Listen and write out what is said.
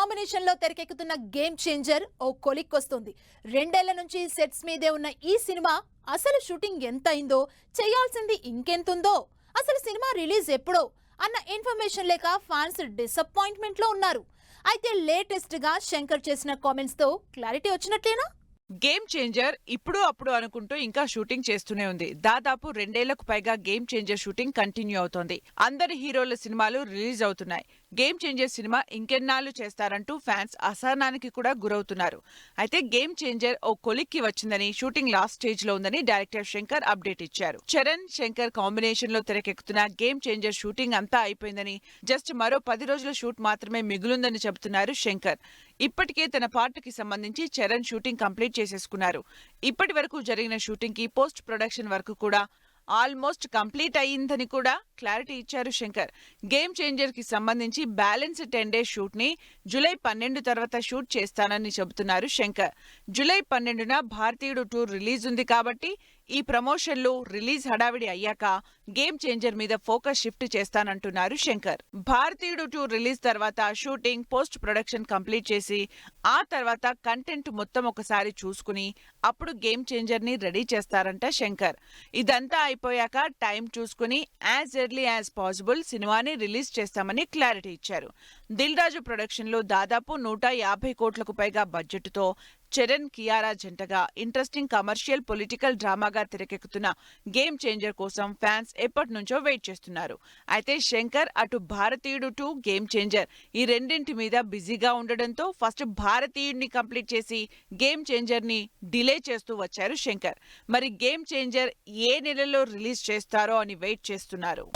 Combination లో తెరకెక్కుతున్న game changer ఓ కొలిక్కొస్తుంది. 2 ఏళ్ల నుంచి సెట్స్ మీదే ఉన్న ఈ సినిమా అసలు షూటింగ్ ఎంత అయిందో, చేయాల్సింది ఇంకెంతుందో, అసలు సినిమా రిలీజ్ ఎప్పుడో అన్న ఇన్ఫర్మేషన్ లేక ఫ్యాన్స్ డిసప్పాయింట్మెంట్ లో ఉన్నారు. అయితే లేటెస్ట్ గా శంకర్ చేసిన కామెంట్స్ తో క్లారిటీ వచ్చినట్లేనా? గేమ్ చేంజర్ ఇప్పుడు అప్పుడు అనుకుంటూ ఇంకా షూటింగ్ చేస్తూనే ఉంది. దాదాపు 2 ఏళ్లకు పైగా గేమ్ చేంజర్ షూటింగ్ కంటిన్యూ అవుతోంది. అందరి హీరోల సినిమాలు రిలీజ్ అవుతున్నాయి. గేమ్ చేంజర్ సినిమా ఇంకెన్నాళ్ళు చేస్తారంటూ ఫ్యాన్స్ అసహనానికి కూడా గురవుతున్నారు. అయితే గేమ్ చేంజర్ ఓ కొలిక్కి వచ్చిందని, షూటింగ్ లాస్ట్ స్టేజ్ లో ఉందని డైరెక్టర్ శంకర్ అప్డేట్ ఇచ్చారు. చరణ్, శంకర్ కాంబినేషన్ లో తెరకెక్కుతున్న గేమ్ చేంజర్ షూటింగ్ అంతా అయిపోయిందని, జస్ట్ మరో 10 రోజుల షూట్ మాత్రమే మిగులుందని చెబుతున్నారు శంకర్. ఇప్పటికే తన పార్ట్కి సంబంధించి చరణ్ షూటింగ్ కంప్లీట్ చేసేసుకున్నారు. ఇప్పటి వరకు జరిగిన షూటింగ్ కి పోస్ట్ ప్రొడక్షన్ వర్క్ కూడా ఆల్మోస్ట్ కంప్లీట్ అయ్యిందని కూడా క్లారిటీ ఇచ్చారు శంకర్. గేమ్ చేంజర్ కి సంబంధించి బ్యాలెన్స్ 10 డేస్ షూట్ ని జూలై 12 తర్వాత షూట్ చేస్తానని చెబుతున్నారు శంకర్. జూలై 12న భారతీయుడు 2 రిలీజ్ ఉంది కాబట్టి ఈ ప్రమోషన్లు రిలీజ్ హడావిడి అయ్యాక గేమ్ చేంజర్ మీద ఫోకస్ షిఫ్ట్ చేస్తానంటున్నారు శంకర్. భారతీయుడు 2 రిలీజ్ తర్వాత షూటింగ్, పోస్ట్ ప్రొడక్షన్ కంప్లీట్ చేసి ఆ తర్వాత కంటెంట్ మొత్తం ఒకసారి చూసుకుని అప్పుడు గేమ్ చేంజర్ ని రెడీ చేస్తారంట శంకర్. ఇదంతా అయిపోయాక టైం చూసుకుని యాజ్ ఎర్లీ యాజ్ పాసిబుల్ సినిమాని రిలీజ్ చేస్తామని క్లారిటీ ఇచ్చారు. దిల్ రాజు ప్రొడక్షన్ లో దాదాపు 150 కోట్లకు పైగా బడ్జెట్ తో చరణ్, కియారా జంటగా ఇంట్రెస్టింగ్ కమర్షియల్ పొలిటికల్ డ్రామాగా తెరకెక్కుతున్న గేమ్ చేంజర్ కోసం ఫ్యాన్స్ ఎప్పటి నుంచో వెయిట్ చేస్తున్నారు. అయితే శంకర్ అటు భారతీయుడు 2, గేమ్ చేంజర్ ఈ రెండింటి మీద బిజీగా ఉండడంతో ఫస్ట్ భారతీయుడిని కంప్లీట్ చేసి గేమ్ చేంజర్ ని డిలే చేస్తూ వచ్చారు శంకర్. మరి గేమ్ చేంజర్ ఏ నెలలో రిలీజ్ చేస్తారో అని వెయిట్ చేస్తున్నారు.